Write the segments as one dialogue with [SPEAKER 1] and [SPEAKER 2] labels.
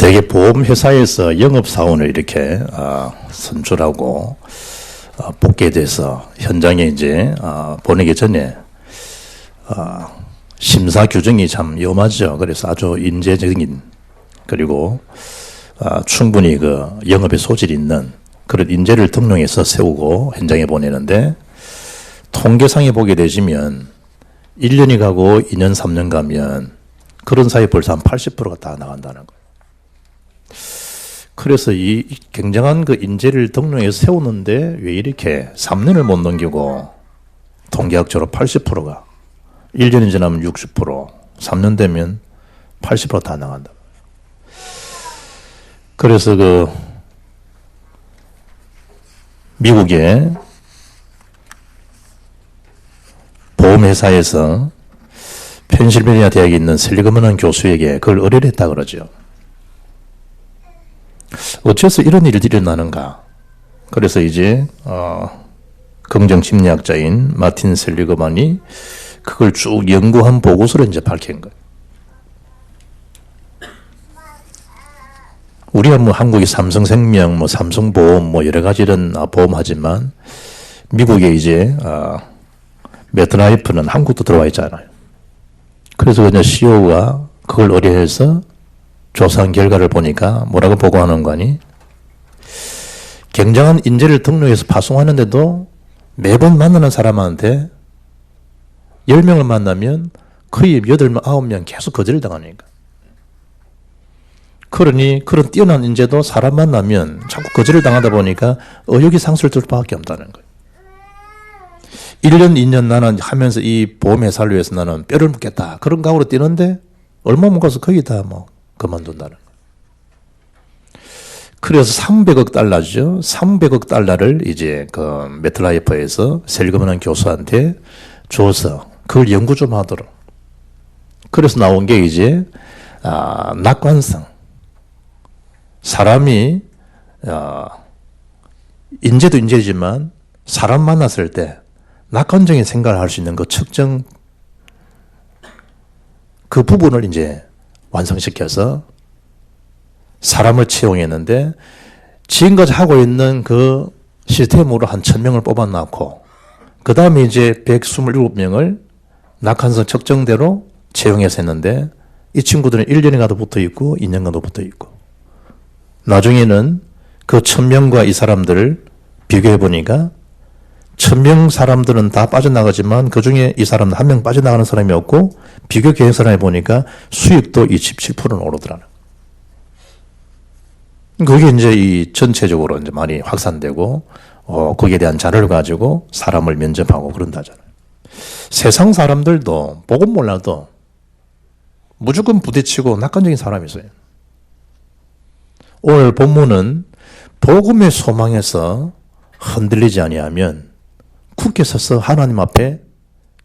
[SPEAKER 1] 대개 보험회사에서 영업사원을 이렇게 선출하고 복귀에 대해서 현장에 이제 보내기 전에 심사 규정이 참 위험하죠. 그래서 아주 인재적인 그리고 충분히 그 영업에 소질이 있는 그런 인재를 등록해서 세우고 현장에 보내는데 통계상에 보게 되시면 1년이 가고 2년, 3년 가면 그런 사이에 벌써 한 80%가 다 나간다는 거예요. 그래서 이 굉장한 그 인재를 등록해서 세우는데 왜 이렇게 3년을 못 넘기고 통계학적으로 80%가 1년이 지나면 60%, 3년 되면 80% 다 나간다. 그래서 그 미국의 보험회사에서 펜실베니아 대학에 있는 셀리그먼 교수에게 그걸 의뢰했다 그러죠. 어째서 이런 일이 일어나는가? 그래서 이제 긍정심리학자인 마틴 셀리그먼이 그걸 쭉 연구한 보고서를 이제 밝힌 거예요. 우리가 뭐 한국이 삼성생명, 뭐 삼성보험, 뭐 여러 가지 이런 보험하지만 미국에 이제 메트라이프는 한국도 들어와 있잖아요. 그래서 그냥 CEO가 그걸 의뢰해서 조사한 결과를 보니까 뭐라고 보고하는 거니? 굉장한 인재를 등록해서 파송하는데도 매번 만나는 사람한테 10명을 만나면 거의 8명, 9명 계속 거절을 당하니까. 그러니 그런 뛰어난 인재도 사람 만나면 자꾸 거절을 당하다 보니까 의욕이 상실될 수밖에 없다는 거예요. 1년, 2년 나는 하면서 이 보험회사를 위해서 나는 뼈를 묻겠다. 그런 각오로 뛰는데 얼마 못 가서 거의 다 뭐 그만둔다는 거예요. 그래서 300억 달러죠. 300억 달러를 이제 그 메트라이프에서 셀리그먼 교수한테 줘서 그걸 연구 좀 하도록. 그래서 나온 게 이제 낙관성. 사람이 인재도 인재지만 사람 만났을 때 낙관적인 생각을 할 수 있는 그 측정 그 부분을 이제 완성시켜서 사람을 채용했는데 지금까지 하고 있는 그 시스템으로 한 1000명을 뽑아놨고 그 다음에 이제 127명을 낙관성 측정대로 채용해서 했는데 이 친구들은 1년간도 붙어 있고 2년간도 붙어 있고 나중에는 그 1000명과 이 사람들을 비교해 보니까 1000명 사람들은 다 빠져나가지만 그 중에 이 사람은 한 명 빠져나가는 사람이 없고 비교 계산해 보니까 수익도 27%는 오르더라는. 그게 이제 이 전체적으로 이제 많이 확산되고 거기에 대한 자료를 가지고 사람을 면접하고 그런다잖아요. 세상 사람들도 복음 몰라도 무조건 부딪히고 낙관적인 사람이 있어요. 오늘 본문은 복음의 소망에서 흔들리지 아니하면 굳게 서서 하나님 앞에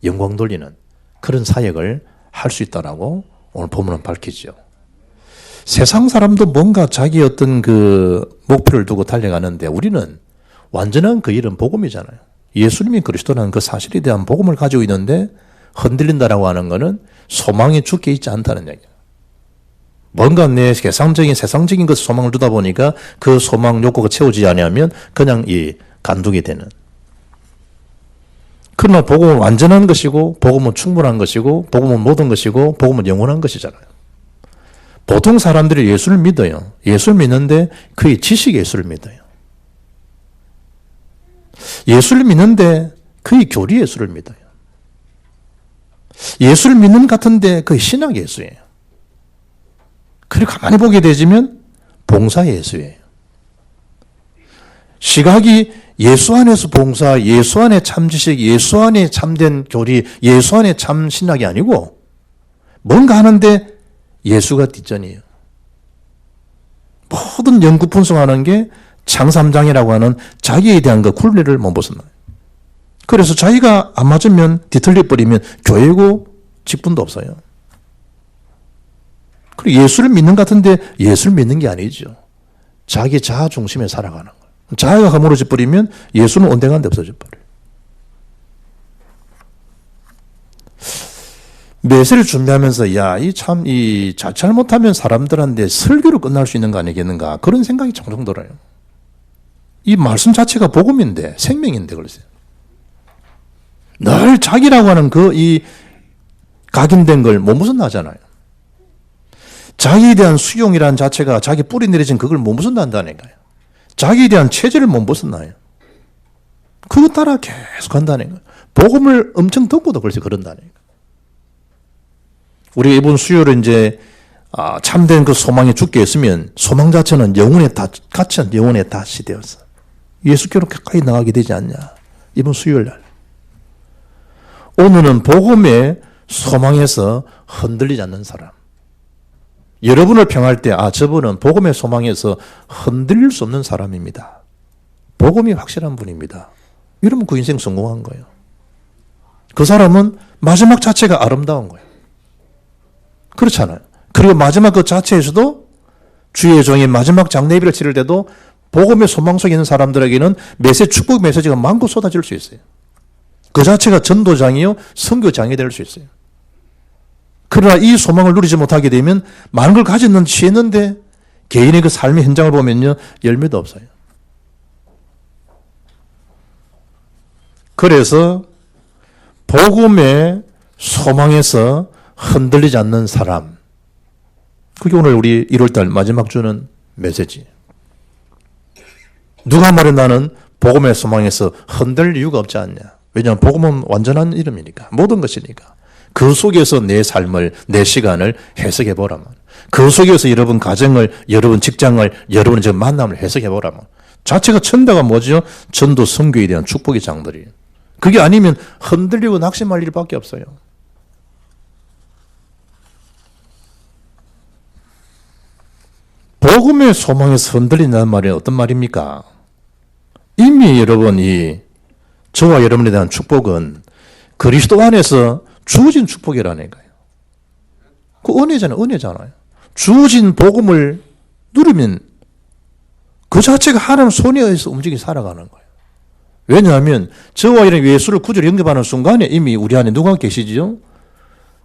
[SPEAKER 1] 영광 돌리는 그런 사역을 할 수 있다라고 오늘 본문은 밝히죠. 세상 사람도 뭔가 자기 어떤 그 목표를 두고 달려가는데 우리는 완전한 그 일은 복음이잖아요. 예수님이 그리스도라는 그 사실에 대한 복음을 가지고 있는데 흔들린다라고 하는 것은 소망이 죽게 있지 않다는 얘기예요. 뭔가 내 세상적인 것 소망을 두다 보니까 그 소망 욕구가 채워지지 않으면 그냥 이 간두게 되는. 그러나 복음은 완전한 것이고 복음은 충분한 것이고 복음은 모든 것이고 복음은 영원한 것이잖아요. 보통 사람들이 예수를 믿어요. 예수를 믿는데 그의 지식이 예수를 믿어요. 예수를 믿는데 그의 교리 예수를 믿어요. 예수를 믿는 것 같은데 그의 신학 예수예요. 그리고 가만히 보게 되지면 봉사 예수예요. 시각이 예수 안에서 봉사, 예수 안에 참 지식, 예수 안에 참된 교리, 예수 안에 참 신학이 아니고 뭔가 하는데 예수가 뒷전이에요. 모든 연구 분석하는 게 창삼장이라고 하는 자기에 대한 그 굴레를 못 벗어나요. 그래서 자기가 안 맞으면 뒤틀려버리면 교회고 직분도 없어요. 그리고 예수를 믿는 것 같은데 예수를 믿는 게 아니죠. 자기 자아 중심에 살아가는 거예요. 자아가 허물어져 버리면 예수는 온데간데 없어져 버려요. 매세를 준비하면서 잘못하면 사람들한테 설교로 끝날 수 있는 거 아니겠는가 그런 생각이 종종 들어요. 이 말씀 자체가 복음인데 생명인데 그러세요. 늘 자기라고 하는 이 각인된 걸 못 벗어나잖아요. 자기에 대한 수용이라는 자체가 자기 뿌리 내려진 그걸 못 벗어난다니까요. 자기에 대한 체질을 못 벗어나요. 그거 따라 계속 한다는 거예요. 복음을 엄청 듣고도 글쎄 그런다니까. 우리가 이번 수요일에 이제 참된 그 소망에 죽게 했으면 소망 자체는 갇힌 영혼의 닷이 되었어. 예수께로 가까이 나가게 되지 않냐. 이번 수요일 날. 오늘은 복음의 소망에서 흔들리지 않는 사람. 여러분을 평할 때 저분은 복음의 소망에서 흔들릴 수 없는 사람입니다. 복음이 확실한 분입니다. 이러면 그 인생 성공한 거예요. 그 사람은 마지막 자체가 아름다운 거예요. 그렇잖아요. 그리고 마지막 그 자체에서도 주의 종이 마지막 장례비를 치를 때도 복음의 소망 속에 있는 사람들에게는 축복 메시지가 많고 쏟아질 수 있어요. 그 자체가 전도장이요 선교장이 될 수 있어요. 그러나 이 소망을 누리지 못하게 되면 많은 걸 취했는데 개인의 그 삶의 현장을 보면요 열매도 없어요. 그래서 복음의 소망에서 흔들리지 않는 사람, 그게 오늘 우리 1월달 마지막 주는 메시지. 누가 말해 나는 복음의 소망에서 흔들릴 이유가 없지 않냐. 왜냐하면 복음은 완전한 이름이니까, 모든 것이니까. 그 속에서 내 삶을, 내 시간을 해석해 보라면, 그 속에서 여러분 가정을, 여러분 직장을, 여러분의 저 만남을 해석해 보라면, 자체가 천대가 뭐죠? 전도 선교에 대한 축복의 장들이에요. 그게 아니면 흔들리고 낙심할 일밖에 없어요. 복음의 소망에서 흔들린다는 말이 어떤 말입니까? 이미 여러분이 저와 여러분에 대한 축복은 그리스도 안에서 주어진 축복이라니까요. 그 은혜잖아요. 주어진 복음을 누리면 그 자체가 하나님 손에 의해서 움직이 살아가는 거예요. 왜냐하면 저와 이런 예수를 구주로 영접하는 순간에 이미 우리 안에 누가 계시죠?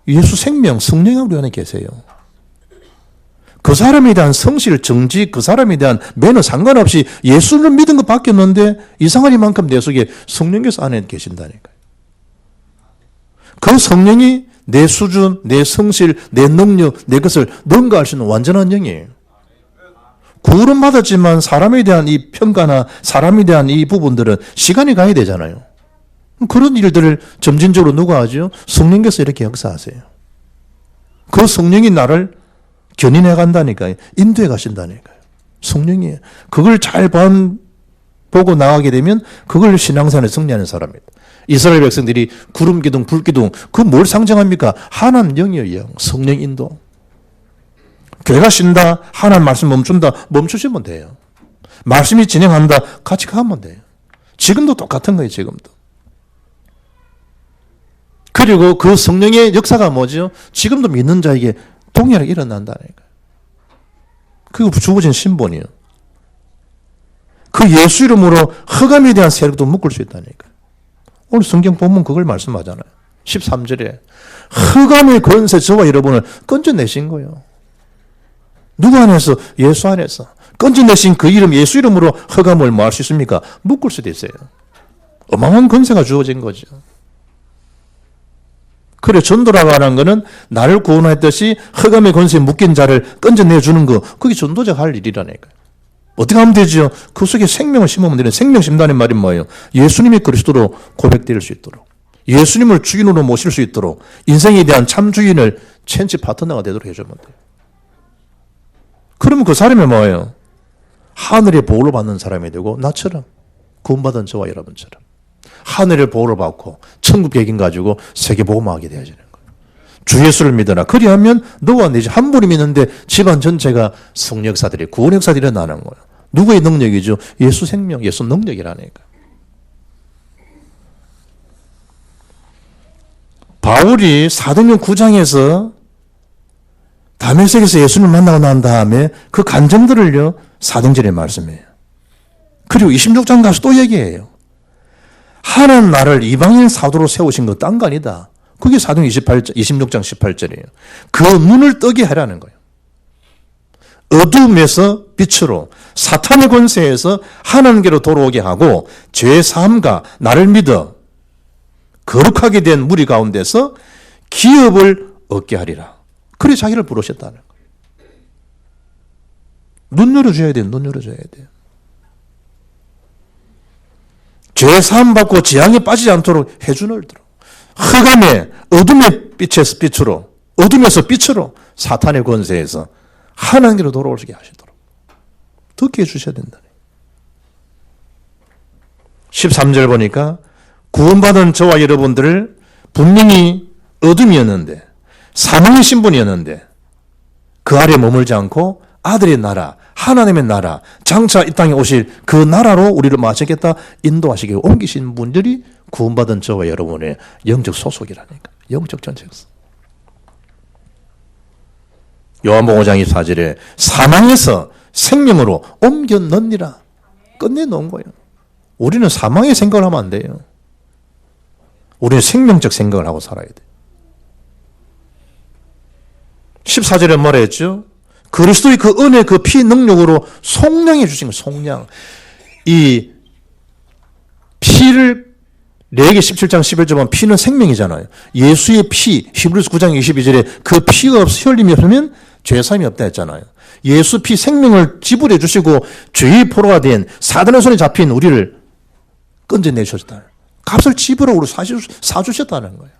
[SPEAKER 1] 예수 생명, 성령이 우리 안에 계세요. 그 사람에 대한 성실, 정직, 그 사람에 대한 매너 상관없이 예수를 믿은 것 바뀌었는데 이상한 이만큼 내 속에 성령께서 안에 계신다니까요. 그 성령이 내 수준, 내 성실, 내 능력, 내 것을 능가할 수 있는 완전한 영이에요. 구원은 받았지만 사람에 대한 이 평가나 사람에 대한 이 부분들은 시간이 가야 되잖아요. 그런 일들을 점진적으로 누가 하죠? 성령께서 이렇게 역사하세요. 그 성령이 나를 견인해 간다니까요. 인도해 가신다니까요. 성령이에요. 그걸 잘 보고 나가게 되면 그걸 신앙생활에 승리하는 사람입니다. 이스라엘 백성들이 구름 기둥, 불 기둥, 그 뭘 상징합니까? 하나님 영이에요. 영. 성령 인도. 교회가 쉰다, 하나님 말씀 멈춘다, 멈추시면 돼요. 말씀이 진행한다, 같이 가면 돼요. 지금도 똑같은 거예요, 지금도. 그리고 그 성령의 역사가 뭐죠? 지금도 믿는 자에게 동일하게 일어난다니까요. 그게 주어진 신본이에요. 그 예수 이름으로 흑암에 대한 세력도 묶을 수 있다니까요. 오늘 성경 보면 그걸 말씀하잖아요. 13절에 흑암의 권세 저와 여러분을 건져내신 거예요. 누구 안에서? 예수 안에서. 건져내신 그 이름, 예수 이름으로 흑암을 뭐 할 수 있습니까? 묶을 수도 있어요. 어마어마한 권세가 주어진 거죠. 그래, 전도라고 하는 거는 나를 구원했듯이 흑암의 권세에 묶인 자를 건져내주는 거, 그게 전도자가 할 일이라니까요. 어떻게 하면 되죠? 그 속에 생명을 심으면 되는, 생명 심다는 말이 뭐예요? 예수님이 그리스도로 고백될 수 있도록, 예수님을 주인으로 모실 수 있도록, 인생에 대한 참 주인을 천지 파트너가 되도록 해주면 돼요. 그러면 그 사람이 뭐예요? 하늘의 보호를 받는 사람이 되고, 나처럼, 구원받은 저와 여러분처럼 하늘의 보호를 받고 천국 계획 가지고 세계 복음하게 되어지는 거예요. 주 예수를 믿어라. 그리하면 너와 내 집 한 분이 믿는데 집안 전체가 성역사들이, 구원 역사들이 일어나는 거예요. 누구의 능력이죠? 예수 생명, 예수 능력이라니까. 바울이 사도행전 9장에서 다메섹에서 예수님을 만나고 난 다음에 그 감정들을요, 사도행전에 말씀해요. 그리고 26장 가서 또 얘기해요. 하나님 나를 이방인 사도로 세우신 거 딴 거 아니다. 그게 사도행 26장 18절이에요. 그 눈을 뜨게 하라는 거예요. 어둠에서 빛으로, 사탄의 권세에서 하나님께로 돌아오게 하고 죄 사함과 나를 믿어 거룩하게 된 무리 가운데서 기업을 얻게 하리라. 그래 자기를 부르셨다는 거예요. 눈 열어줘야 돼요. 눈 열어줘야 돼요. 죄 사함 받고 재앙에 빠지지 않도록 해준을 들어. 흑암의 어둠의 빛에서 빛으로, 어둠에서 빛으로 사탄의 권세에서 하나님께로 돌아오게 하시도록 듣게 해주셔야 된다. 13절 보니까 구원받은 저와 여러분들을 분명히 어둠이었는데, 사망의 신분이었는데 그 아래 머물지 않고 아들의 나라, 하나님의 나라, 장차 이 땅에 오실 그 나라로 우리를 마치겠다 인도하시기 옮기신 분들이 구원받은 저와 여러분의 영적 소속이라니까. 영적 전체였어. 요한복음 5장 24절에 사망에서 생명으로 옮겨 넣느니라. 끝내놓은 거예요. 우리는 사망의 생각을 하면 안 돼요. 우리는 생명적 생각을 하고 살아야 돼요. 14절에 뭐라 했죠? 그리스도의 그 은혜, 그 피 능력으로 속량해 주신 거예요. 속량. 이 피를 레위기 17장 11절 보면 피는 생명이잖아요. 예수의 피, 히브리서 9장 22절에 그 피가 흘림이 없으면 죄사함이 없다 했잖아요. 예수 피 생명을 지불해 주시고 죄의 포로가 된 사단의 손에 잡힌 우리를 건져내셨다. 값을 지불하고 사주셨다는 거예요.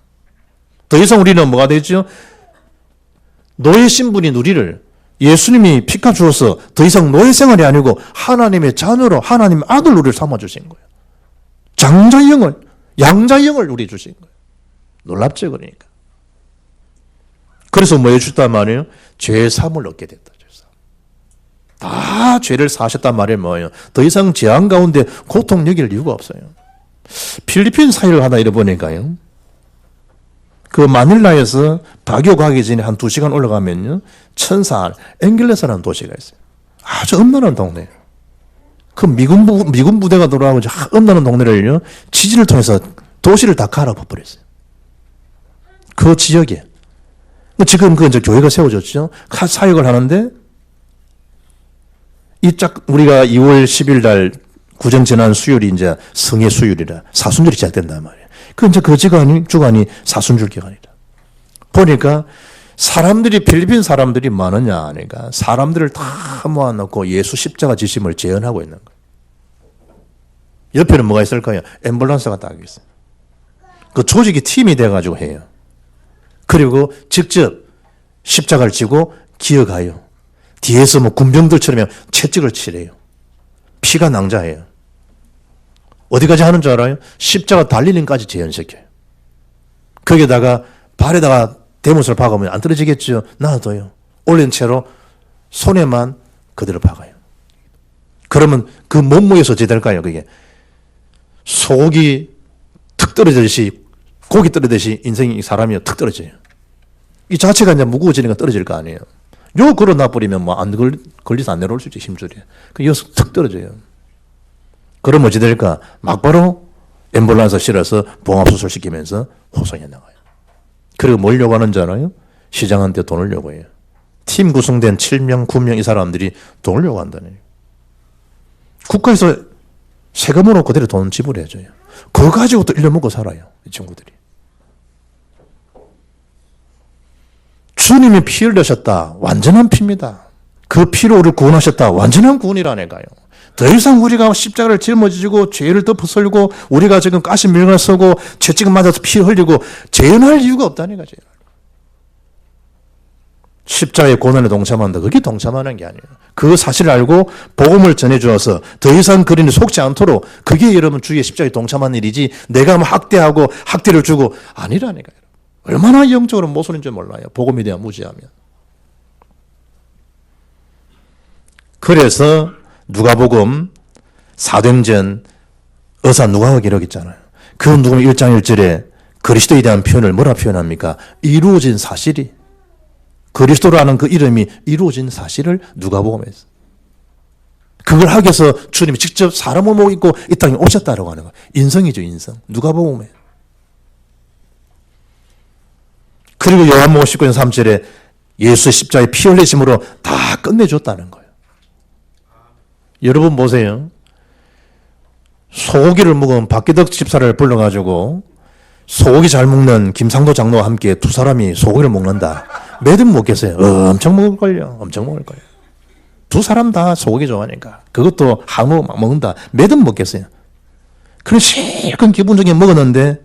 [SPEAKER 1] 더 이상 우리는 뭐가 되죠? 노예 신분인 우리를 예수님이 피값 주어서 더 이상 노예 생활이 아니고 하나님의 자녀로 하나님의 아들 우리를 삼아주신 거예요. 장자형을, 양자형을 우리 주신 거예요. 놀랍죠, 그러니까. 그래서 뭐 해주셨단 말이에요? 죄 사함을 얻게 됐다. 다 죄를 사하셨단 말이 뭐예요? 더 이상 재앙 가운데 고통 여길 이유가 없어요. 필리핀 사회를 하다 잃어보니까요. 그 마닐라에서 바교 가기 전에 한 2시간 올라가면요. 천사, 앵겔레스라는 도시가 있어요. 아주 엄난한 동네. 그 미군 부대가 돌아오고 엄난한 동네를요. 지진을 통해서 도시를 다 갈아버렸어요. 그 지역에. 지금 그 이제 교회가 세워졌죠. 사역을 하는데 우리가 2월 10일 날 구정 지난 수요일이 이제 성의 수요일이라 사순절이 시작된단 말이에요. 그 이제 그 주간이 사순절 기간이다. 보니까 필리핀 사람들이 많으냐 하니까 사람들을 다 모아놓고 예수 십자가 지심을 재현하고 있는 거예요. 옆에는 뭐가 있을까요? 앰뷸런스가 딱 있어요. 그 조직이 팀이 돼가지고 해요. 그리고 직접 십자가를 지고 기어가요. 뒤에서 뭐 군병들처럼 채찍을 치래요. 피가 낭자해요. 어디까지 하는 줄 알아요? 십자가 달리는까지 재현시켜요. 거기다가 발에다가 대못을 박으면 안 떨어지겠죠? 놔둬요. 올린 채로 손에만 그대로 박아요. 그러면 그 몸무게에서 어찌 될까요? 그게 속이 툭 떨어지듯이 고기 떨어지듯이 인생이 사람이 툭 떨어져요. 이 자체가 이제 무거워지니까 떨어질 거 아니에요. 요 걸어놔버리면 뭐 안 걸려서 안 내려올 수 있죠, 힘줄이. 그 여기서 툭 떨어져요. 그럼 어찌 될까? 막바로 앰뷸런스 실어서 봉합수술 시키면서 호송해 나가요. 그리고 뭘 요구하는 줄 알아요? 시장한테 돈을 요구해요. 팀 구성된 7명, 9명 이 사람들이 돈을 요구한다네요. 국가에서 세금으로 그대로 돈 지불해줘요. 그거 가지고 또 1년 먹고 살아요, 이 친구들이. 주님이 피 흘리셨다. 완전한 피입니다. 그 피로 우리를 구원하셨다. 완전한 구원이라니까요. 더 이상 우리가 십자가를 짊어지고 죄를 덮어설고 우리가 지금 가시 밀가 쓰고 채찍 맞아서 피 흘리고 재현할 이유가 없다니까. 십자가의 고난에 동참한다. 그게 동참하는 게 아니에요. 그 사실을 알고 복음을 전해주어서 더 이상 그린이 속지 않도록 그게 여러분 주의 십자가에 동참한 일이지 내가 뭐 학대하고 학대를 주고 아니라니까요. 얼마나 영적으로 모순인 줄 몰라요. 복음에 대한 무지하면. 그래서 누가복음 사도행전 의사 누가가 기록 있잖아요. 그 누가복음 1장 1절에 그리스도에 대한 표현을 뭐라 표현합니까? 이루어진 사실이. 그리스도라는 그 이름이 이루어진 사실을 누가복음에서. 그걸 하기 위해서 주님이 직접 사람을 모이고 이 땅에 오셨다라고 하는 거예요. 인성이죠, 인성. 누가복음에. 그리고 요한복음 19장 3절에 예수의 십자가의 피 흘리심으로 다 끝내줬다는 거예요. 여러분 보세요. 소고기를 먹은 박기덕 집사를 불러가지고 소고기 잘 먹는 김상도 장로와 함께 두 사람이 소고기를 먹는다. 몇은 먹겠어요? 엄청 먹을걸요. 엄청 먹을걸요. 두 사람 다 소고기 좋아하니까. 그것도 한우 막 먹는다. 몇은 먹겠어요? 그런 실컷 기분적인 먹었는데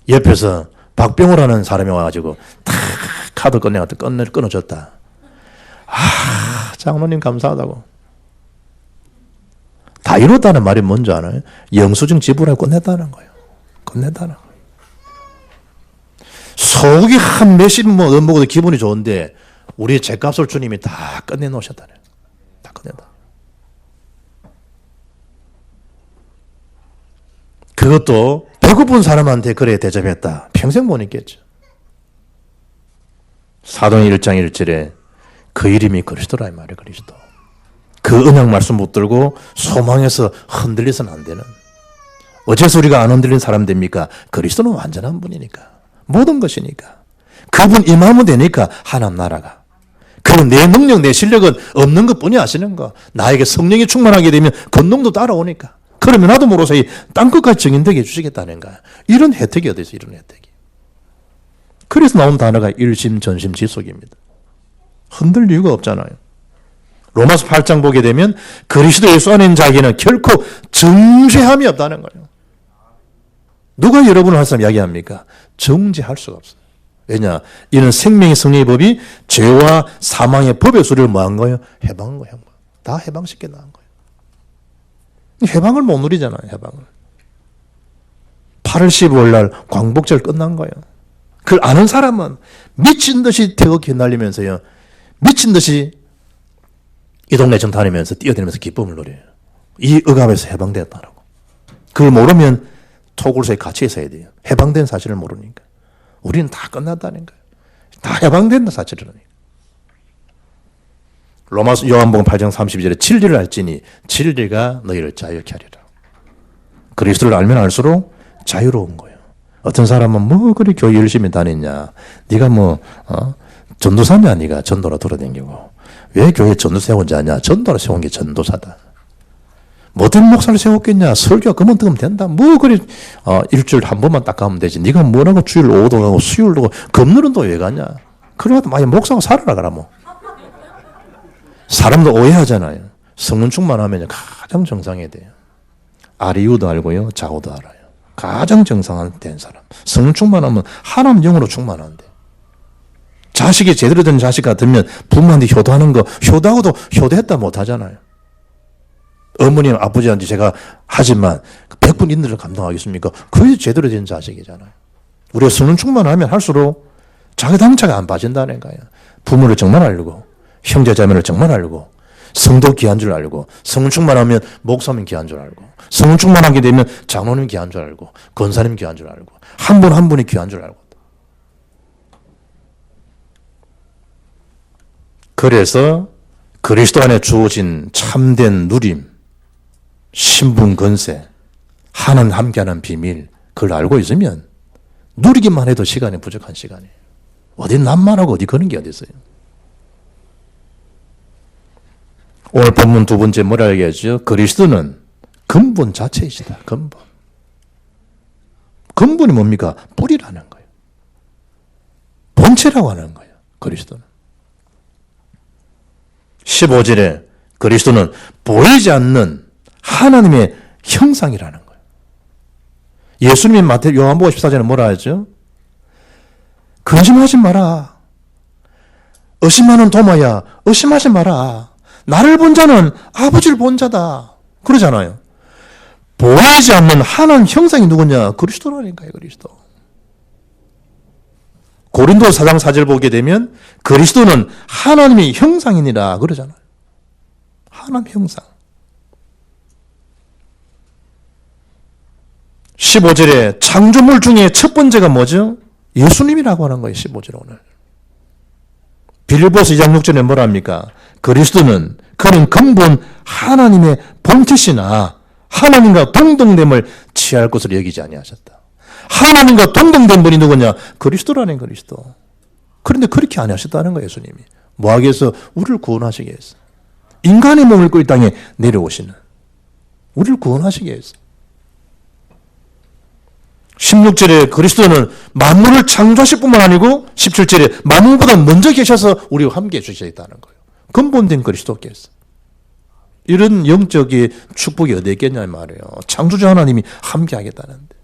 [SPEAKER 1] 옆에서 박병호라는 사람이 와가지고 탁 카드 꺼내가지고 끊어줬다. 장로님 감사하다고. 다 이뤘다는 말이 뭔지 알아요? 영수증 지불하고 끝냈다는 거예요. 끝냈다는 거예요. 소고기 한 몇십 번 먹어도 기분이 좋은데 우리의 죗값을 주님이 다 끝내놓으셨다는 거예요. 다 끝낸다. 그것도 배고픈 사람한테 그래 대접했다. 평생 못 잊겠죠. 사도행 1장 1절에 그 이름이 그리스도라 이 말이에요. 그리스도. 그 언약 말씀 붙들고 소망에서 흔들려서는 안 되는. 어째서 우리가 안 흔들린 사람 됩니까? 그리스도는 완전한 분이니까. 모든 것이니까. 그분 임하면 되니까 하나님 나라가. 그럼 내 능력, 내 실력은 없는 것뿐이 아시는 거. 나에게 성령이 충만하게 되면 권능도 따라오니까. 그러면 나도 모르서 이 땅끝까지 증인되게 해주시겠다는 거야. 이런 혜택이 어디서 이런 혜택이. 그래서 나온 단어가 일심, 전심, 지속입니다. 흔들 이유가 없잖아요. 로마서 8장 보게 되면 그리스도 예수 안에 있는 자에게는 결코 정죄함이 없다는 거예요. 누가 여러분을 할 사람 이야기합니까? 정죄할 수가 없어요. 왜냐? 이는 생명의 성령의 법이 죄와 사망의 법의 소리를 뭐 한 거예요? 해방한 거예요. 다 해방시켜 나간 거예요. 해방을 못 누리잖아요. 해방을. 8월 15일 날 광복절 끝난 거예요. 그걸 아는 사람은 미친 듯이 태극기 휘날리면서요. 미친 듯이 이 동네 좀 다니면서 뛰어다니면서 기쁨을 누려요. 이 억압에서 해방되었다라고. 그걸 모르면 토굴소에 갇혀 있어야 돼요. 해방된 사실을 모르니까. 우리는 다 끝났다는 거예요. 다 해방된다 사실이라니까. 로마서 요한복음 8장 32절에 진리를 알지니 진리가 너희를 자유케 하리라. 그리스도를 알면 알수록 자유로운 거예요. 어떤 사람은 뭐 그리 교회 열심히 다녔냐. 네가 전도사냐 네가 전도라 돌아다니고. 왜 교회 전도 세운 자냐. 전도라 세운 게 전도사다. 못된 목사를 세웠겠냐. 설교가 그만 뜨면 된다. 뭐 그리 일주일 한 번만 딱 가면 되지. 네가 뭐라고 주일 5도 가고 수요일도 가고 금요일은 또 왜 가냐. 그래도 많이 목사가 살아라 그라 뭐. 사람도 오해하잖아요. 성령 충만하면 가장 정상이 돼요. 아리우도 알고요. 좌우도 알아요. 가장 정상된 사람. 성령 충만하면 하나님 영으로 충만한데. 자식이 제대로 된 자식 같으면 부모한테 효도하는 거 효도하고도 효도했다 못하잖아요. 어머님 아버지한테 제가 하지만 100분 인들을 감당하겠습니까? 그게 제대로 된 자식이잖아요. 우리가 성령 충만하면 할수록 자기 당차가 안 빠진다는 거예요. 부모를 정말 알고 형제 자매를 정말 알고 성도 귀한 줄 알고 성령 충만하면 목사님 귀한 줄 알고 성령 충만하게 되면 장로님 귀한 줄 알고 권사님 귀한 줄 알고 한 분 한 분이 귀한 줄 알고. 그래서 그리스도 안에 주어진 참된 누림, 신분 권세, 하나님 함께하는 비밀 그걸 알고 있으면 누리기만 해도 시간이 부족한 시간이에요. 어디 남만하고 어디 그런 게 어디 있어요. 오늘 본문 두 번째 뭐라 얘기하죠? 그리스도는 근본 자체이시다. 근본. 근본이 뭡니까? 뿌리라는 거예요. 본체라고 하는 거예요. 그리스도는. 15절에 그리스도는 보이지 않는 하나님의 형상이라는 거예요. 예수님이 요한복음 14절에 뭐라 하죠? 근심하지 마라. 의심하는 도마야. 의심하지 마라. 나를 본 자는 아버지를 본 자다. 그러잖아요. 보이지 않는 하나님 형상이 누구냐? 그리스도라니까요. 그리스도. 고린도 4장 4절 보게 되면 그리스도는 하나님의 형상이니라 그러잖아요. 하나님 형상. 15절에 창조물 중에 첫 번째가 뭐죠? 예수님이라고 하는 거예요. 15절 오늘. 빌립보서 2장 6절에 뭐라 합니까? 그리스도는 그는 근본 하나님의 본체시나 하나님과 동등됨을 취할 것으로 여기지 아니하셨다. 하나님과 동등된 분이 누구냐? 그리스도라는 그리스도. 그런데 그렇게 안 하셨다는 거예요, 예수님이. 뭐하기 위해서? 우리를 구원하시기 위해서. 인간의 몸을 입고 이 땅에 내려오시는. 우리를 구원하시기 위해서. 16절에 그리스도는 만물을 창조하실 뿐만 아니고 17절에 만물보다 먼저 계셔서 우리와 함께 해주시겠다는 거예요. 근본된 그리스도께서. 이런 영적인 축복이 어디에 있겠냐 말이에요. 창조주 하나님이 함께 하겠다는데.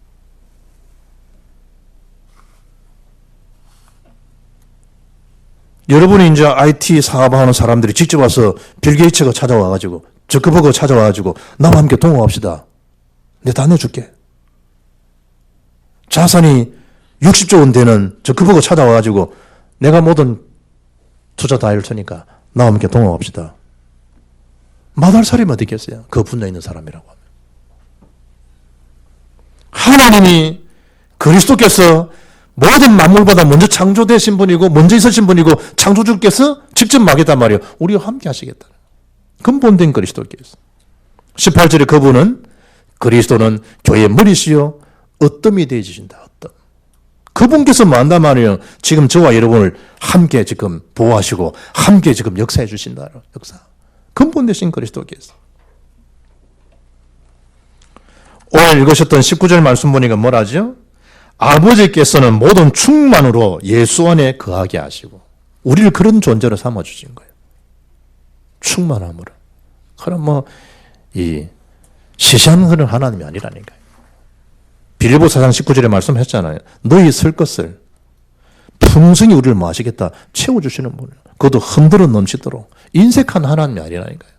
[SPEAKER 1] 여러분이 이제 IT 사업하는 사람들이 직접 와서 빌 게이츠가 찾아와가지고, 저커버그가 찾아와가지고, 나와 함께 동업합시다. 내가 다 내줄게. 자산이 60조 원 되는 저커버그가 찾아와가지고, 내가 모든 투자 다 할 테니까, 나와 함께 동업합시다. 마다할 사람이 어디 있겠어요? 그 분야에 있는 사람이라고 하면. 하나님이 그리스도께서 모든 만물보다 먼저 창조되신 분이고 먼저 있으신 분이고 창조주께서 직접 막겠단 말이에요. 우리와 함께 하시겠다. 근본된 그리스도께서. 18절에 그분은 그리스도는 교회의 머리시요 어뜸이 되어주신다. 어뜸. 그분께서 뭐 한단 말이에요. 지금 저와 여러분을 함께 지금 보호하시고 함께 지금 역사해 주신다. 역사. 근본되신 그리스도께서. 오늘 읽으셨던 19절 말씀 보니까 뭐라죠? 아버지께서는 모든 충만으로 예수 안에 거하게 하시고 우리를 그런 존재로 삼아주신 거예요. 충만함으로. 그럼 시시한 그런 하나님이 아니라니까요. 빌립보 4장 19절에 말씀하셨잖아요. 너희 쓸 것을 풍성히 우리를 뭐 하시겠다? 채워주시는 분이에요. 그것도 흔들어 넘치도록. 인색한 하나님이 아니라니까요.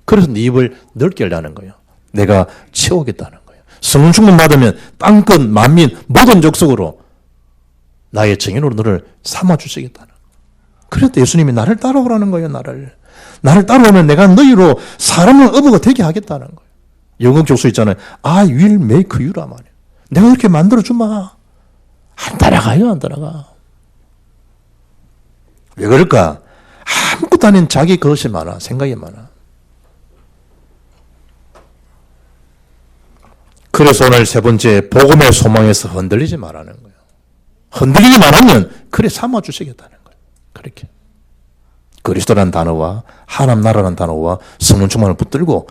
[SPEAKER 1] 그래서 네 입을 넓게 열라는 거예요. 내가 채우겠다는 거예요. 성령 충만 받으면 땅끝 만민 모든 족속으로 나의 증인으로 너를 삼아주시겠다는 거예요. 그래서 예수님이 나를 따라오라는 거예요. 나를 따라오면 내가 너희로 사람을 어부가 되게 하겠다는 거예요. 영국 교수 있잖아요. I will make you라 말이에요. 내가 그렇게 만들어주마. 안 따라가요. 안 따라가. 왜 그럴까? 아무것도 아닌 자기 것이 많아. 생각이 많아. 그래서 오늘 세 번째 복음의 소망에서 흔들리지 말라는 거예요. 흔들리지 말하면 그래 삼아주시겠다는 거예요. 그렇게. 그리스도라는 단어와 하나님 나라라는 단어와 성령 충만을 붙들고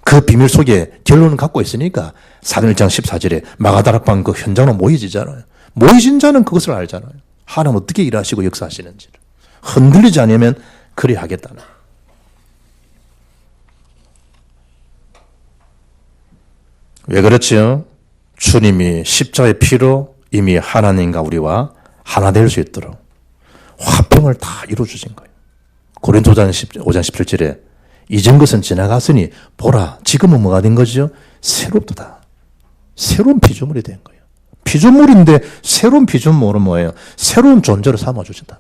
[SPEAKER 1] 그 비밀 속에 결론을 갖고 있으니까 사도행전 1장 14절에 마가다락방 그 현장으로 모이지잖아요. 모이신 자는 그것을 알잖아요. 하나님 어떻게 일하시고 역사하시는지를. 흔들리지 않으면 그리 하겠다는 거예요. 왜 그렇지요? 주님이 십자가의 피로 이미 하나님과 우리와 하나 될 수 있도록 화평을 다 이루어주신 거예요. 고린도전 5장 17절에 이전 것은 지나갔으니 보라 지금은 뭐가 된 거죠? 새롭도다. 새로운 피조물이 된 거예요. 피조물인데 새로운 피조물은 뭐예요? 새로운 존재로 삼아주신다.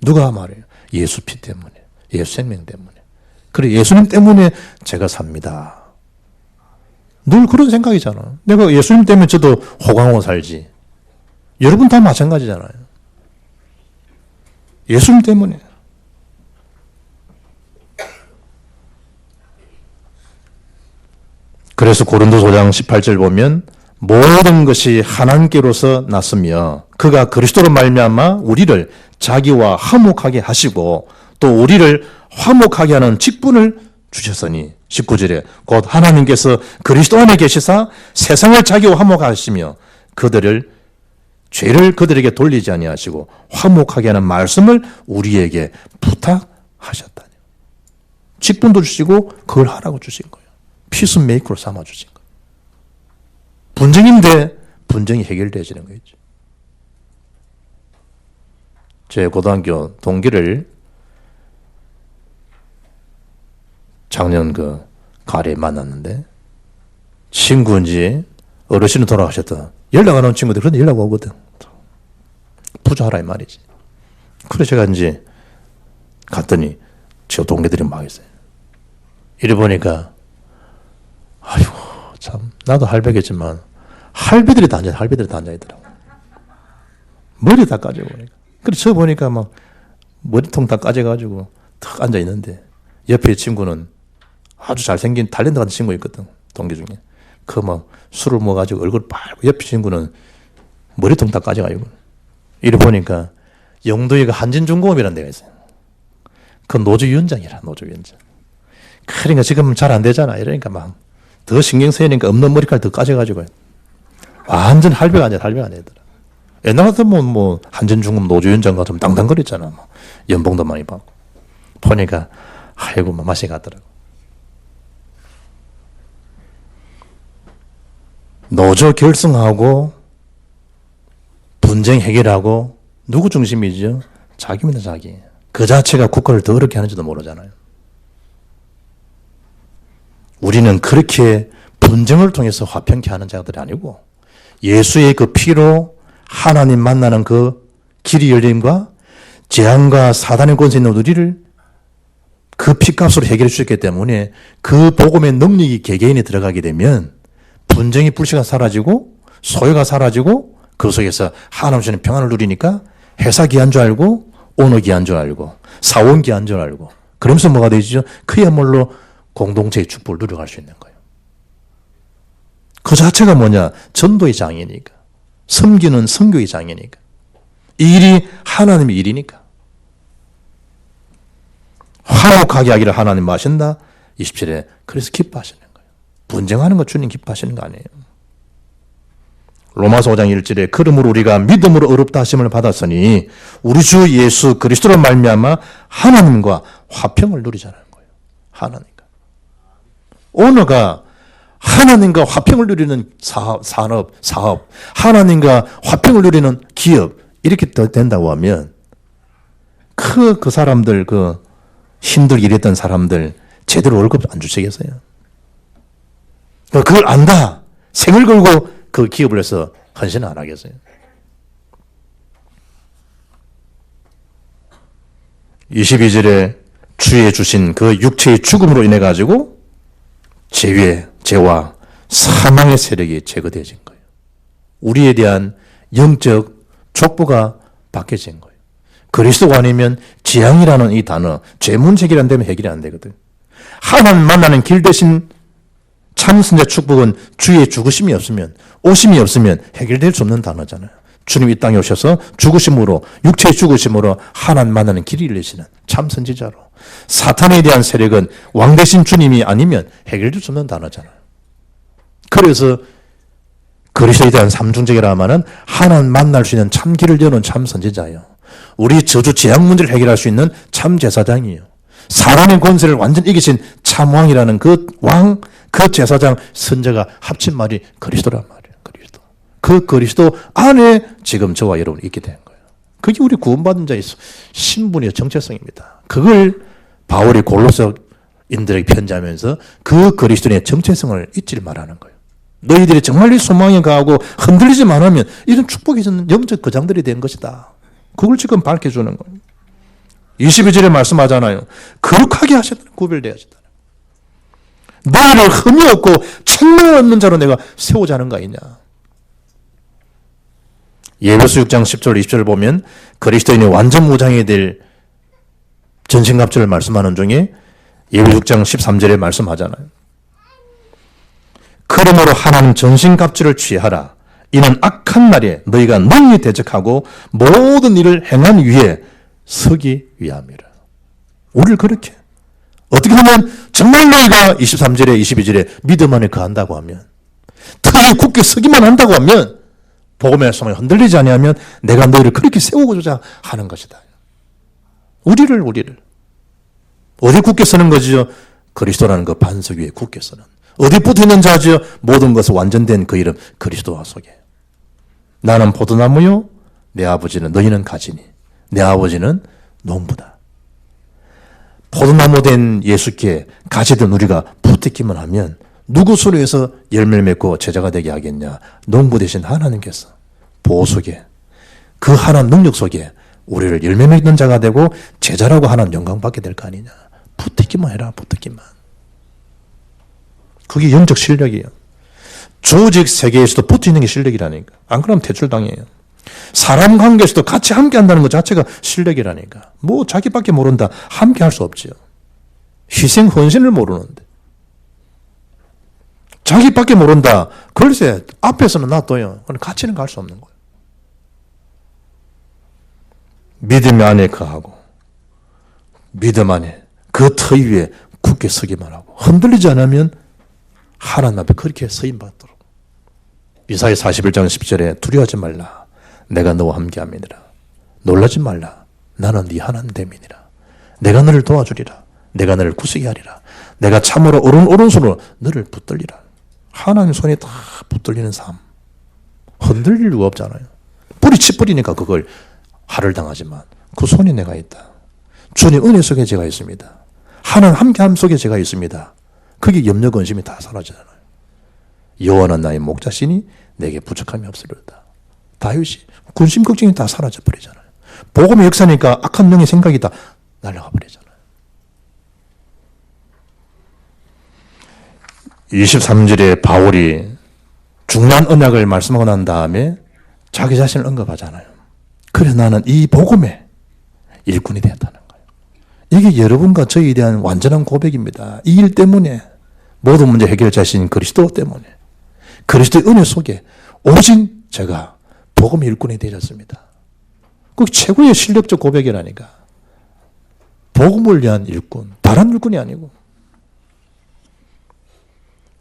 [SPEAKER 1] 누가 말해요? 예수 피 때문에, 예수 생명 때문에. 그래 예수님 때문에 제가 삽니다. 늘 그런 생각이잖아. 내가 예수님 때문에 저도 호강하고 살지. 여러분 다 마찬가지잖아요. 예수님 때문에. 그래서 고린도서 5장 18절 보면 모든 것이 하나님께로서 났으며 그가 그리스도로 말미암아 우리를 자기와 화목하게 하시고 또 우리를 화목하게 하는 직분을 주셨으니 19절에 곧 하나님께서 그리스도 안에 계시사 세상을 자기와 화목하시며 죄를 그들에게 돌리지 아니하시고 화목하게 하는 말씀을 우리에게 부탁하셨다니. 직분도 주시고 그걸 하라고 주신 거예요. 피스메이커로 삼아주신 거예요. 분쟁인데 분쟁이 해결되어지는 거죠. 제 고등학교 동기를 작년 가을에 만났는데 친구인지 어르신은 돌아가셨다. 연락 안 오는 친구들 그런데 연락 오거든. 부자하라 이 말이지. 그래서 제가 이제 갔더니 제 동기들이 막 있어요. 이래 보니까 아이고 참 나도 할배겠지만 할배들이 다 앉아있더라고. 머리 다 까져 보니까. 그래서 저 보니까 막 머리통 다 까져가지고 탁 앉아있는데 옆에 친구는 아주 잘생긴 탤런트 같은 친구 있거든. 동기 중에. 그 뭐 술을 먹어가지고 얼굴 빨고 옆에 친구는 머리통 다 까져가지고. 이래 보니까 영도에 그 한진중공업이라는 데가 있어요. 그 노조위원장이라, 노조위원장. 그러니까 지금 잘 안 되잖아. 이러니까 막 더 신경 쓰이니까 없는 머리카락 더 까져가지고 완전 할배가 아니야, 할배가 아니더라. 옛날 같으면 뭐 한진중공업 노조위원장 같으면 당당거렸잖아. 뭐 연봉도 많이 받고. 보니까 아이고 뭐 맛이 갔더라고. 노조 결성하고 분쟁 해결하고 누구 중심이죠? 자기입니다, 자기. 그 자체가 국가를 더 어렵게 하는지도 모르잖아요. 우리는 그렇게 분쟁을 통해서 화평케 하는 자들이 아니고 예수의 그 피로 하나님 만나는 그 길이 열림과 재앙과 사단의 권세 있는 우리를 그 피값으로 해결해 주셨기 때문에 그 복음의 능력이 개개인에 들어가게 되면 분쟁의 불씨가 사라지고 소요가 사라지고 그 속에서 하나님 주시는 평안을 누리니까 회사 귀한 줄 알고 오너 귀한 줄 알고 사원 귀한 줄 알고 그러면서 뭐가 되죠? 그야말로 공동체의 축복을 누려갈 수 있는 거예요. 그 자체가 뭐냐? 전도의 장이니까. 섬기는 선교의 장이니까. 이 일이 하나님의 일이니까. 화목하게 하기를 하나님 하신다. 27에 그래서 기뻐하시는 거예요. 분쟁하는 거 주님 기뻐하시는 거 아니에요. 로마서 5장 1절에 그러므로 우리가 믿음으로 의롭다 하심을 받았으니 우리 주 예수 그리스도로 말미암아 하나님과 화평을 누리자는 거예요. 하나님과. 오너가 하나님과 화평을 누리는 사업, 하나님과 화평을 누리는 기업 이렇게 된다고 하면 그 사람들 힘들게 일했던 사람들 제대로 월급 안 주시겠어요? 그걸 안다. 생을 걸고 그 기업을 해서 헌신 안 하겠어요? 22절에 주의 주신 그 육체의 죽음으로 인해 가지고 죄와 사망의 세력이 제거되어진 거예요. 우리에 대한 영적 족보가 바뀌어진 거예요. 그리스도가 아니면 재앙이라는 이 단어, 죄문책이라 안 되면 해결이 안 되거든. 하나님 만나는 길 대신 참선자 축복은 주의 죽으심이 없으면, 오심이 없으면 해결될 수 없는 단어잖아요. 주님 이 땅에 오셔서 죽으심으로, 육체의 죽으심으로 하나님 만나는 길을 열리시는 참선지자로. 사탄에 대한 세력은 왕 대신 주님이 아니면 해결될 수 없는 단어잖아요. 그래서 그리스도에 대한 삼중적이라 하면은 하나님 만날 수 있는 참 길을 여는 참 선지자예요. 우리 저주 재앙 문제를 해결할 수 있는 참 제사장이에요. 사람의 권세를 완전 이기신 참왕이라는 그 왕, 그 제사장, 선자가 합친 말이 그리스도란 말이에요. 그리스도. 그 그리스도 안에 지금 저와 여러분이 있게 된 거예요. 그게 우리 구원받은 자의 신분의 정체성입니다. 그걸 바울이 골로새인들에게 편지하면서 그 그리스도의 정체성을 잊지를 말하는 거예요. 너희들이 정말 이 소망에 가고 흔들리지 않으면 이런 축복이 있는 영적 거장들이 된 것이다. 그걸 지금 밝혀주는 거예요. 22절에 말씀하잖아요. 거룩하게 하셨다. 구별되어 하셨다. 너희를 흠이 없고 책망 없는 자로 내가 세우자는 거 아니냐. 예배서 6장 10절 20절을 보면 그리스도인의 완전 무장이 될 전신갑주를 말씀하는 중에 예배 6장 13절에 말씀하잖아요. 그러므로 하나님 전신갑주를 취하라. 이는 악한 날에 너희가 능히 대적하고 모든 일을 행한 위에 서기 위함이라. 우리를 그렇게 어떻게 하면 정말 너희가 23절에 22절에 믿음 안에 거한다고 하면 특히 굳게 서기만 한다고 하면 복음의 소망이 흔들리지 아니하면 내가 너희를 그렇게 세우고자 하는 것이다. 우리를 어디 굳게 서는 거지요? 그리스도라는 그 반석 위에 굳게 서는. 어디 붙어있는 자지요? 모든 것을 완전된 그 이름 그리스도와 속에. 나는 포도나무요 내 아버지는 너희는 가지니 내 아버지는 농부다. 포도나무 된 예수께 가지된 우리가 붙었기만 하면 누구 소리에서 열매를 맺고 제자가 되게 하겠냐. 농부 되신 하나님께서 보호 속에 그 하나님 능력 속에 우리를 열매 맺는 자가 되고 제자라고 하나님 영광 받게 될 거 아니냐. 붙었기만 해라. 붙었기만. 그게 영적 실력이에요. 조직 세계에서도 붙어있는 게 실력이라니까. 안 그러면 퇴출당해요. 사람 관계에서도 같이 함께 한다는 것 자체가 실력이라니까. 뭐 자기밖에 모른다. 함께 할 수 없지요. 희생 헌신을 모르는데. 자기밖에 모른다. 글쎄 앞에서는 놔둬요. 같이는 갈 수 없는 거예요. 믿음 안에 거하고 믿음 안에 그 터 위에 굳게 서기만 하고 흔들리지 않으면 하나님 앞에 그렇게 서임받도록. 이사야 41장 10절에 두려워하지 말라. 내가 너와 함께함이니라. 놀라지 말라. 나는 네 하나님 됨이니라. 내가 너를 도와주리라. 내가 너를 구속히 하리라. 내가 참으로 오른손으로 너를 붙들리라. 하나님 손에 다 붙들리는 삶. 흔들릴 이유가 없잖아요. 뿌리치 뿌리니까 그걸 할을 당하지만 그 손이 내가 있다. 주님 은혜 속에 제가 있습니다. 하나님 함께함 속에 제가 있습니다. 그게 염려 근심이 다 사라지잖아요. 여호와는 나의 목자시니 내게 부족함이 없으리로다. 다윗이 근심 걱정이 다 사라져 버리잖아요. 복음의 역사니까 악한 영의 생각이 다 날아가 버리잖아요. 23절에 바울이 중요한 언약을 말씀하고 난 다음에 자기 자신을 언급하잖아요. 그래서 나는 이 복음의 일꾼이 되었다는 거예요. 이게 여러분과 저에 대한 완전한 고백입니다. 이 일 때문에 모든 문제 해결자신 그리스도 때문에 그리스도의 은혜 속에 오직 제가 복음의 일꾼이 되었습니다. 그 최고의 실력적 고백이라니까. 복음을 위한 일꾼, 다른 일꾼이 아니고.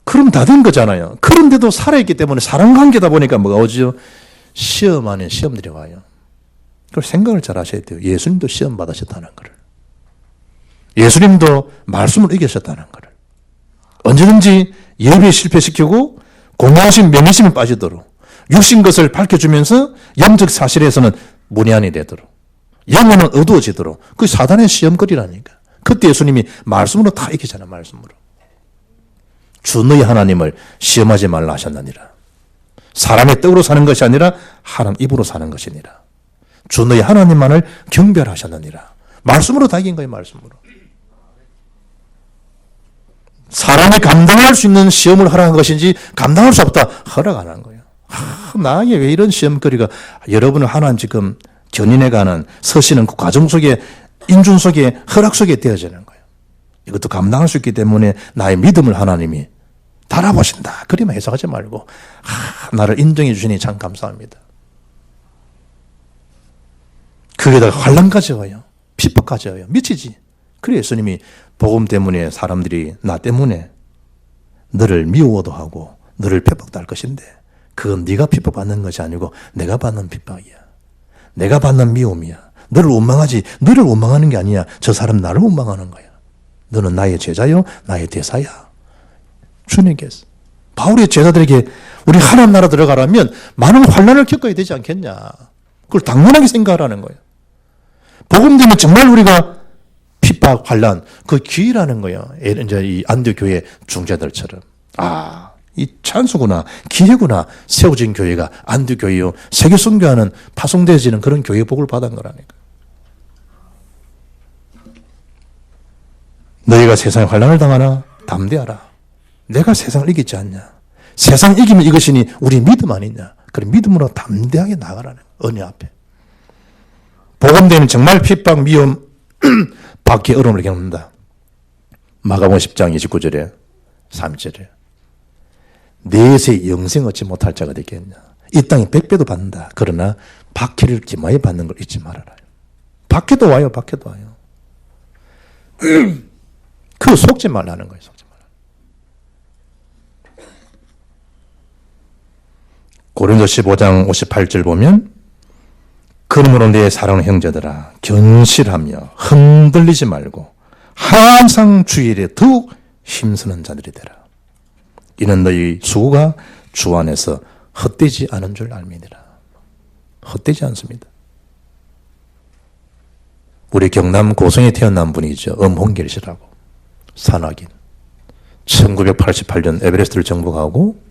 [SPEAKER 1] 그럼 다 된 거잖아요. 그런데도 살아있기 때문에 사랑관계다 보니까 뭐가 오죠? 시험 안에 시험들이 와요. 그걸 생각을 잘 하셔야 돼요. 예수님도 시험 받으셨다는 거를. 예수님도 말씀을 이기셨다는 거를. 언제든지 예배에 실패시키고 공허하신 명예심에 빠지도록 육신 것을 밝혀주면서 영적 사실에서는 문외한이 되도록 영혼은 어두워지도록 그 사단의 시험거리라니까. 그때 예수님이 말씀으로 다 이기잖아요. 말씀으로. 주 너희 하나님을 시험하지 말라 하셨느니라. 사람의 떡으로 사는 것이 아니라 하나님 입으로 사는 것이니라. 주 너희 하나님만을 경배하셨느니라. 말씀으로 다 이긴 거예요. 말씀으로. 사람이 감당할 수 있는 시험을 허락한 것인지 감당할 수 없다 허락 안 한 거예요. 나에게 왜 이런 시험거리가. 여러분은 하나님 지금 견인해가는 서시는 그 과정 속에 인준 속에 허락 속에 되어지는 거예요. 이것도 감당할 수 있기 때문에 나의 믿음을 하나님이 달아보신다. 그리만 해석하지 말고 나를 인정해 주시니 참 감사합니다. 거기다가 환난까지 와요. 핍박까지 와요. 미치지. 그래 예수님이 복음 때문에 사람들이 나 때문에 너를 미워도 하고 너를 핍박도 할 것인데 그건 네가 핍박받는 것이 아니고 내가 받는 핍박이야. 내가 받는 미움이야. 너를 원망하지. 너를 원망하는 게 아니야. 저 사람 나를 원망하는 거야. 너는 나의 제자요 나의 대사야. 주님께서 바울의 제자들에게 우리 하나님 나라 들어가려면 많은 환난을 겪어야 되지 않겠냐. 그걸 당연하게 생각하라는 거예요. 복음 되면 정말 우리가 핍박, 환난, 그 기회라는 거예요. 이제 이 안디옥 교회 중재들처럼. 이 찬수구나, 기회구나. 세워진 교회가 안디옥 교회요. 세계 선교하는 파송되어지는 그런 교회 복을 받은 거라니까. 너희가 세상에 환난을 당하나 담대하라. 내가 세상을 이기지 않냐. 세상 이기면 이것이니 우리 믿음 아니냐. 그래 믿음으로 담대하게 나가라는 은혜 앞에. 복음되면 정말 핍박, 미움, 박해, 어려움을 겪는다. 마가복음 10장 29절에 3절에 내세 영생 얻지 못할 자가 되겠냐. 이 땅에 100배도 받는다. 그러나 박해를 기마에 받는 걸 잊지 말아라. 박해도 와요. 박해도 와요. 그 속지 말라는 거예요. 속지 말라. 고린도서 15장 58절 보면 그러므로 내 사랑하는 형제들아 견실하며 흔들리지 말고 항상 주일에 더욱 힘쓰는 자들이 되라. 이는 너희 수고가 주 안에서 헛되지 않은 줄 알미니라. 헛되지 않습니다. 우리 경남 고성에 태어난 분이죠. 엄홍길 씨라고. 산악인. 1988년 에베레스트를 정복하고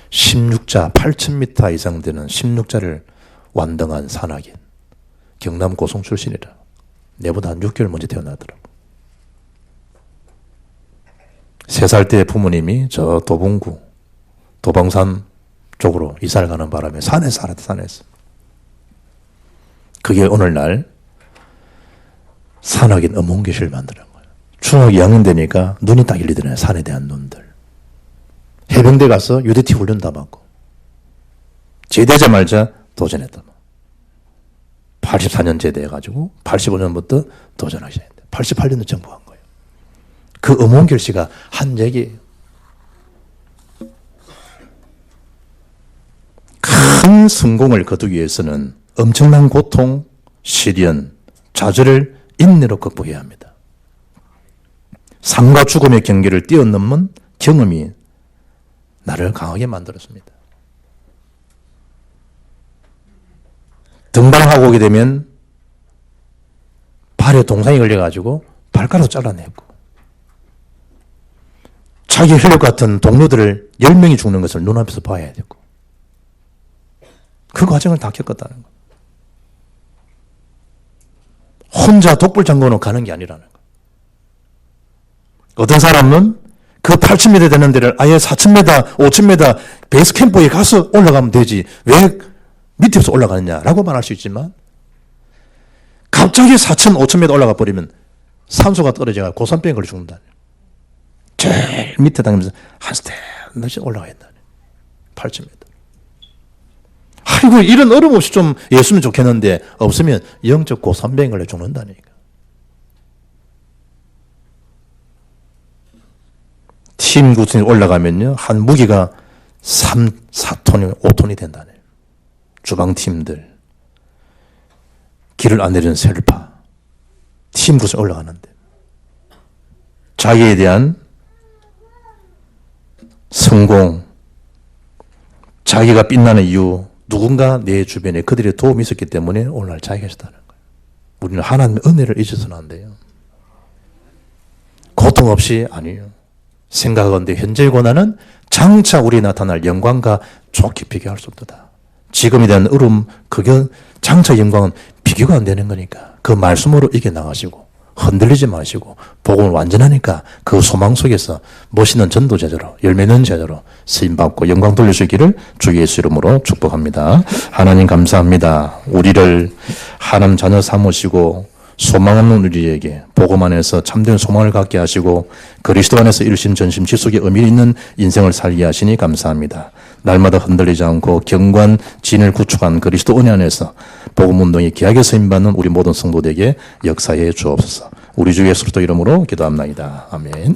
[SPEAKER 1] 16자 8,000m 이상 되는 16자를 완등한 산악인. 경남 고성 출신이라. 내보다 한 6개월 먼저 태어나더라고. 3살 때 부모님이 저 도봉구, 도봉산 쪽으로 이사를 가는 바람에 산에 살았대, 산에서. 그게 오늘날 산악인 엄홍교실을 만드는 거예요. 중학교 2학년 되니까 눈이 딱 열리더라고요. 산에 대한 눈들. 해병대 가서 UDT 훈련 다 받고 제대하자마자 도전했다. 84년 제대해가지고 85년부터 도전하기 시작했다. 88년도 정부한 거예요. 그 엄원결 씨가 한 얘기예요. 큰 성공을 거두기 위해서는 엄청난 고통, 시련, 좌절을 인내로 극복해야 합니다. 삶과 죽음의 경계를 뛰어넘는 경험이 나를 강하게 만들었습니다. 등반하고 오게 되면 발에 동상이 걸려가지고 발가락 잘라냈고, 자기 혈육 같은 동료들을 10명이 죽는 것을 눈앞에서 봐야 되고, 그 과정을 다 겪었다는 거예요. 혼자 독불장군으로 가는 게 아니라는 거예요. 어떤 사람은 그 8,000m 되는 데를 아예 4,000m, 5,000m 베이스 캠프에 가서 올라가면 되지. 왜 밑에서 올라가느냐라고 말할 수 있지만, 갑자기 4,000, 5,000m 올라가 버리면 산소가 떨어져가 고산병에 걸려 죽는다. 제일 밑에 다니면서 한 스텝씩 올라가야 된다. 8,000m. 아이고, 이런 어려움 없이 좀 예수면 좋겠는데, 없으면 영적 고산병에 걸려 죽는다니까. 팀 구성이 올라가면요, 한 무게가 3, 4톤이 5톤이 된다네. 주방팀들, 길을 안 내리는 셀파, 팀 구성이 올라가는데, 자기에 대한 성공, 자기가 빛나는 이유, 누군가 내 주변에 그들의 도움이 있었기 때문에 오늘날 자기가 있었다는 거예요. 우리는 하나님의 은혜를 잊어서는 안 돼요. 고통 없이 아니에요. 생각하건대 현재의 고난은 장차 우리에 나타날 영광과 좋게 비교할 수 없도다. 지금에 대한 어려움, 그게 장차 영광은 비교가 안 되는 거니까 그 말씀으로 이겨나가시고 흔들리지 마시고 복음을 완전하니까 그 소망 속에서 멋있는 전도 제자로, 열매 맺는 제자로 쓰임받고 영광 돌릴 수 있기를 주 예수 이름으로 축복합니다. 하나님 감사합니다. 우리를 하나님 자녀 삼으시고 소망 없는 우리에게 복음 안에서 참된 소망을 갖게 하시고 그리스도 안에서 이루신 전심 지속의 의미 있는 인생을 살게 하시니 감사합니다. 날마다 흔들리지 않고 경관 진을 구축한 그리스도 은혜 안에서 복음 운동에 귀하게 쓰임받는 우리 모든 성도들에게 역사해 주옵소서. 우리 주 예수 그리스도 이름으로 기도합나이다. 아멘.